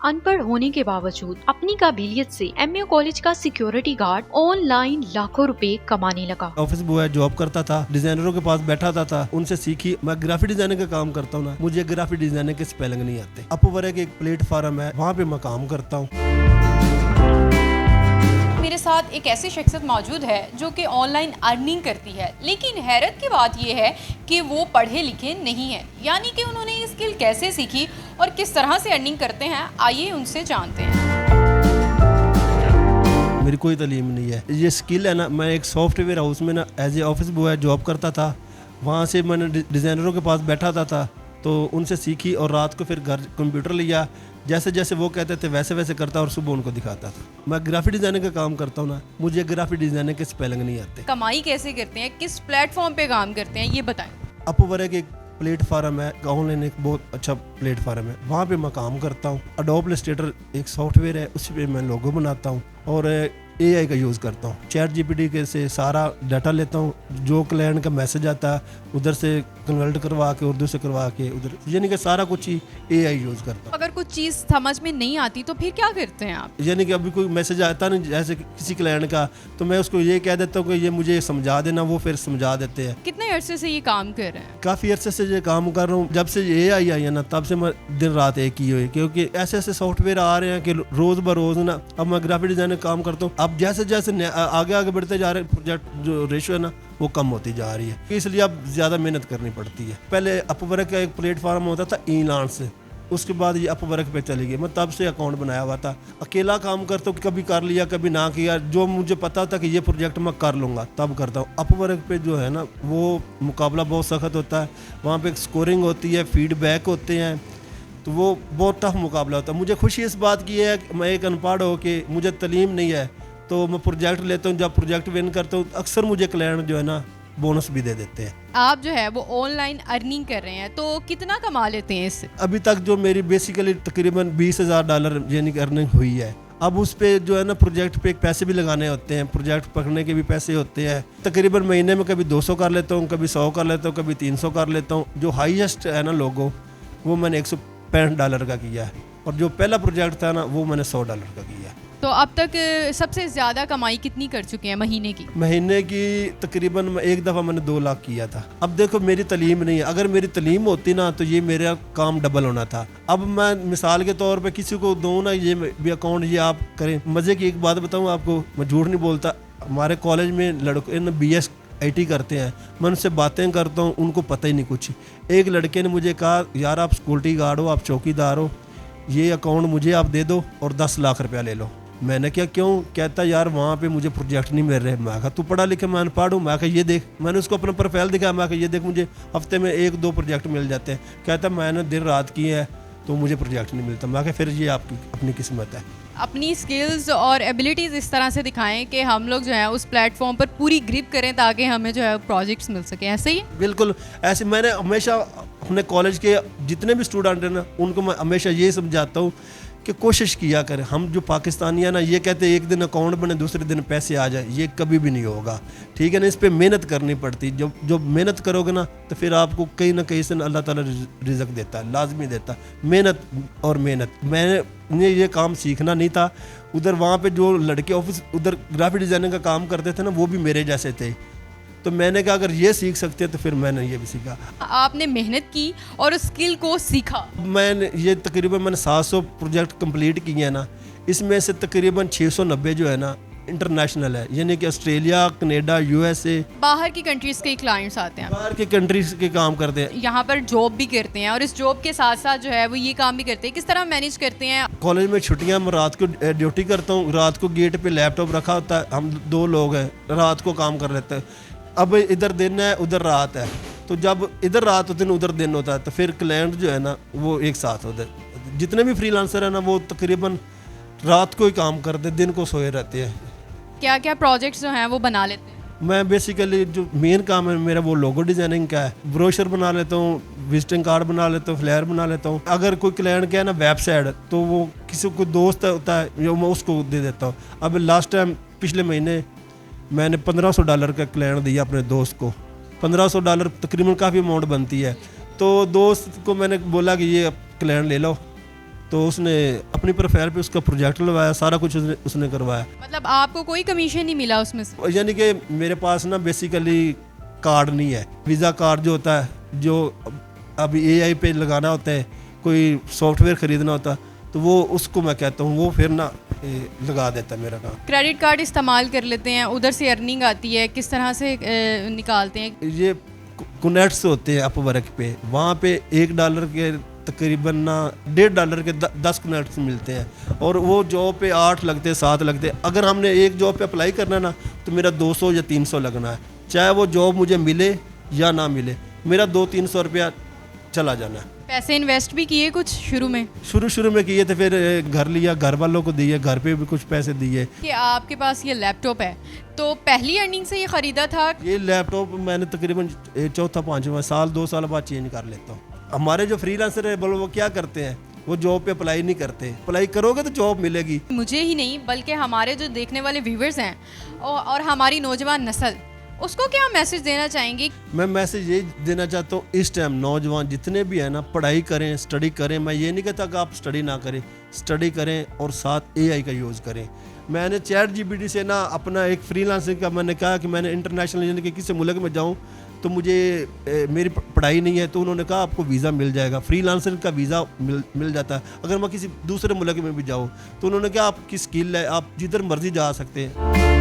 अनपढ़ होने के बावजूद अपनी काबिलियत से एमयू कॉलेज का सिक्योरिटी गार्ड ऑनलाइन लाखों रुपए कमाने लगा। ऑफिस बॉय जॉब करता था, डिजाइनरों के पास बैठा था, उनसे सीखी। मैं ग्राफिक डिजाइनिंग का काम करता हूँ ना, मुझे ग्राफिक डिजाइनिंग के स्पेलिंग नहीं आते। अपवर्क एक प्लेटफॉर्म है, वहाँ पे मैं काम करता हूँ। मेरे साथ एक ऐसी शख्सियत मौजूद है जो कि ऑनलाइन अर्निंग करती है, लेकिन हैरत की बात यह है कि वो पढ़े लिखे नहीं है। यानी कि उन्होंने ये स्किल कैसे सीखी और किस तरह से अर्निंग करते हैं, आइए उनसे जानते हैं। मेरी कोई तालीम नहीं है। ये स्किल है ना, मैं एक सॉफ्टवेयर हाउस में ना as a office boy job करता था। वहाँ से मैंने डिज़ाइनरों के पास बैठा था तो उनसे सीखी और रात को फिर घर कंप्यूटर लिया। जैसे जैसे वो कहते थे वैसे वैसे करता और सुबह उनको दिखाता था। मैं ग्राफिक डिज़ाइनिंग का काम करता हूँ ना, मुझे ग्राफिक डिज़ाइनिंग के स्पेलिंग नहीं आते। कमाई कैसे करते हैं, किस प्लेटफॉर्म पे काम करते हैं, ये बताएं। अपवर्क एक प्लेटफॉर्म है, ऑनलाइन एक बहुत अच्छा प्लेटफॉर्म है, वहाँ पे मैं काम करता हूँ। अडोब इलस्ट्रेटर एक सॉफ्टवेयर है, उसी पे मैं लोगो बनाता हूँ और AI का यूज़ करता हूँ। चैट GPT के से सारा डाटा लेता हूँ, जो क्लाइंट का मैसेज आता है उधर से कन्वर्ट करवा के उर्दू से करवा के उधर, यानी कि सारा कुछ ही AI यूज़ करता हूँ। अगर कुछ चीज़ समझ में नहीं आती तो फिर क्या करते हैं आप? यानी कि अभी कोई मैसेज आता नहीं जैसे किसी क्लाइंट का, तो मैं उसको ये कह देता हूँ कि ये मुझे समझा देना, वो फिर समझा देते हैं। कितने अरसे से ये काम कर रहे हैं? काफ़ी अरसे से ये काम कर रहा हूँ। जब से AI आई है ना, तब से मैं दिन रात एक ही हुई, क्योंकि ऐसे ऐसे सॉफ्टवेयर आ रहे हैं कि रोज़ ब रोज़ ना, अब मैं ग्राफिक डिज़ाइनर काम करता हूँ। अब जैसे जैसे आगे आगे बढ़ते जा रहे, प्रोजेक्ट जो रेशो है ना वो कम होती जा रही है, इसलिए अब ज़्यादा मेहनत करनी पड़ती है। पहले अपवर्क का एक प्लेटफॉर्म होता था Elance से, उसके बाद ये अपवर्क पे चली गई। मैं तब से अकाउंट बनाया हुआ था, अकेला काम करता हूँ, कभी कर लिया कभी ना किया। जो मुझे पता था कि ये प्रोजेक्ट मैं कर लूँगा तब करता हूँ। अपवर्क पे जो है ना वो मुकाबला बहुत सख्त होता है, वहाँ पे स्कोरिंग होती है, फीडबैक होते हैं, तो वो बहुत टफ मुकाबला होता है। मुझे खुशी इस बात की है कि मैं एक अनपढ़ हो के, मुझे तालीम नहीं है, तो मैं प्रोजेक्ट लेता हूँ। जब प्रोजेक्ट विन करता हूँ अक्सर मुझे क्लाइंट जो है ना बोनस भी दे देते हैं। आप जो है वो ऑनलाइन अर्निंग कर रहे हैं, तो कितना कमा लेते हैं इससे? अभी तक जो मेरी बेसिकली तकरीबन $20,000 यानी कि अर्निंग हुई है। अब उस पे जो है ना प्रोजेक्ट पे पैसे भी लगाने होते हैं, प्रोजेक्ट पकड़ने के भी पैसे होते हैं। तकरीबन महीने में कभी 200 कर लेता हूँ, कभी 100 कर लेता हूँ, कभी 300 कर लेता हूँ। जो हाईएस्ट है ना लोगो, वो मैंने $165 का किया है, और जो पहला प्रोजेक्ट था ना वो मैंने $100 का किया है। तो अब तक सबसे ज़्यादा कमाई कितनी कर चुके हैं महीने की? महीने की तकरीबन एक दफ़ा मैंने 2 लाख किया था। अब देखो मेरी तालीम नहीं है, अगर मेरी तालीम होती ना तो ये मेरा काम डबल होना था। अब मैं मिसाल के तौर पे किसी को दूँ ना ये भी अकाउंट, ये आप करें। मज़े की एक बात बताऊँ आपको, मैं झूठ नहीं बोलता, हमारे कॉलेज में लड़के BS IT करते हैं, मैं उनसे बातें करता हूँ, उनको पता ही नहीं कुछ। एक लड़के ने मुझे कहा, यार आप सिक्योरिटी गार्ड हो, आप चौकीदार हो, ये अकाउंट मुझे आप दे दो और 10 लाख रुपया ले लो। मैंने क्या क्यों? कहता यार वहाँ पे मुझे प्रोजेक्ट नहीं मिल रहे। मैं कहा तू पढ़ा लिखा, मैं अनपढ़ हूँ। मैं कहा ये देख, मैंने उसको अपना प्रोफाइल दिखाया, मैं कहा ये देख मुझे हफ्ते में 1-2 प्रोजेक्ट मिल जाते हैं। कहता मैंने दिन रात की है तो मुझे प्रोजेक्ट नहीं मिलता। मैं कहा फिर ये आपकी अपनी किस्मत है। अपनी स्किल्स और एबिलिटीज़ इस तरह से दिखाएं कि हम लोग जो है उस प्लेटफॉर्म पर पूरी ग्रिप करें ताकि हमें जो है प्रोजेक्ट्स मिल सके। ऐसे ही बिल्कुल ऐसे मैंने हमेशा अपने कॉलेज के जितने भी स्टूडेंट हैं ना, उनको मैं हमेशा ये समझाता हूँ कि कोशिश किया करें। हम जो पाकिस्तानी है ना, ये कहते हैं एक दिन अकाउंट बने दूसरे दिन पैसे आ जाए, ये कभी भी नहीं होगा। ठीक है ना, इस पे मेहनत करनी पड़ती। जब मेहनत करोगे ना तो फिर आपको कहीं ना कहीं से अल्लाह ताला रिज़्क देता है, लाजमी देता है। मेहनत और मेहनत। मैंने ये काम सीखना नहीं था। उधर वहाँ पे जो लड़के ऑफिस उधर ग्राफिक डिज़ाइनिंग का काम करते थे ना, वो भी मेरे जैसे थे, तो मैंने कहा अगर ये सीख सकते हैं तो फिर मैंने ये भी सीखा। आपने मेहनत की और उस स्किल को सीखा। मैंने 700 प्रोजेक्ट कंप्लीट किए हैं ना, इसमें से तकरीबन 690 जो है ना इंटरनेशनल है, यानी कि ऑस्ट्रेलिया, कनाडा, USA, बाहर की कंट्रीज के क्लाइंट्स आते हैं, बाहर के कंट्रीज के काम करते हैं। यहाँ पर जॉब भी करते हैं और इस जॉब के साथ साथ जो है वो ये काम भी करते हैं। किस तरह मैनेज करते हैं? कॉलेज में छुट्टियां, मैं रात को ड्यूटी करता हूँ, रात को गेट पे लैपटॉप रखा होता है, हम 2 लोग हैं, रात को काम कर लेते हैं। अब इधर दिन है उधर रात है, तो जब इधर रात होती है उधर दिन होता है, तो फिर क्लाइंट जो है ना वो एक साथ होते हैं। जितने भी फ्रीलांसर है ना वो तकरीबन रात को ही काम करते, दिन को सोए रहते हैं। क्या क्या प्रोजेक्ट्स जो हैं वो बना लेते हैं? मैं बेसिकली जो मेन काम है मेरा वो लोगो डिज़ाइनिंग का है। ब्रोशर बना लेता हूँ, विजिटिंग कार्ड बना लेता हूँ, फ्लेयर बना लेता हूँ। अगर कोई क्लाइंट क्या है ना वेबसाइट, तो वो किसी को दोस्त होता है जो मैं उसको दे देता हूँ। अब लास्ट टाइम पिछले महीने मैंने $1,500 का क्लाइंट दिया अपने दोस्त को। $1,500 तकरीबन काफ़ी अमाउंट बनती है, तो दोस्त को मैंने बोला कि ये क्लाइंट ले लो, तो उसने अपनी प्रोफाइल पे उसका प्रोजेक्ट लगवाया, सारा कुछ उसने करवाया। मतलब आपको कोई कमीशन नहीं मिला उसमें से? यानी कि मेरे पास ना बेसिकली कार्ड नहीं है, वीज़ा कार्ड जो होता है, जो अभी AI पे लगाना होता है, कोई सॉफ्टवेयर ख़रीदना होता है, तो वो उसको मैं कहता हूँ वो फिर ना लगा देता है मेरा काम। क्रेडिट कार्ड इस्तेमाल कर लेते हैं, उधर से अर्निंग आती है, किस तरह से निकालते हैं? ये कनेक्ट्स होते हैं अपवर्क पे, वहाँ पे $1 के तकरीबन ना $1.5 के 10 कनेक्ट्स मिलते हैं, और वो जॉब पे 8 लगते हैं, 7 लगते हैं। अगर हमने एक जॉब पे अप्लाई करना है ना, तो मेरा 200 या 300 लगना है, चाहे वो जॉब मुझे मिले या ना मिले, मेरा 200-300 रुपया चला जाना है। पैसे इन्वेस्ट भी किए कुछ शुरू में? शुरू में किए थे, फिर घर लिया, घर वालों को दिए, घर पे भी कुछ पैसे दिए। कि आपके पास ये लैपटॉप है, तो पहली अर्निंग से ये ख़रीदा था? ये लैपटॉप मैंने तकरीबन 4था-5वां साल, 2 साल बाद चेंज कर लेता हूँ। हमारे जो फ्रीलांसर है बोलो, वो क्या करते हैं, वो जॉब पे अप्लाई नहीं करते। अप्लाई करोगे तो जॉब मिलेगी। मुझे ही नहीं बल्कि हमारे जो देखने वाले व्यूवर्स हैं और हमारी नौजवान नस्ल, उसको क्या मैसेज देना चाहेंगे? मैं मैसेज ये देना चाहता हूँ, इस टाइम नौजवान जितने भी हैं ना, पढ़ाई करें, स्टडी करें। मैं ये नहीं कहता कि आप स्टडी ना करें, स्टडी करें और साथ AI का यूज़ करें। मैंने ChatGPT से ना अपना एक फ्रीलांसिंग का मैंने कहा कि मैंने इंटरनेशनल यानी कि किसी मुल्क में जाऊँ तो मुझे मेरी पढ़ाई नहीं है, तो उन्होंने कहा आपको वीज़ा मिल जाएगा, फ्रीलांसर का वीज़ा मिल जाता है। अगर मैं किसी दूसरे मुल्क में भी जाऊँ तो उन्होंने कहा आपकी स्किल है, आप जिधर मर्जी जा सकते हैं।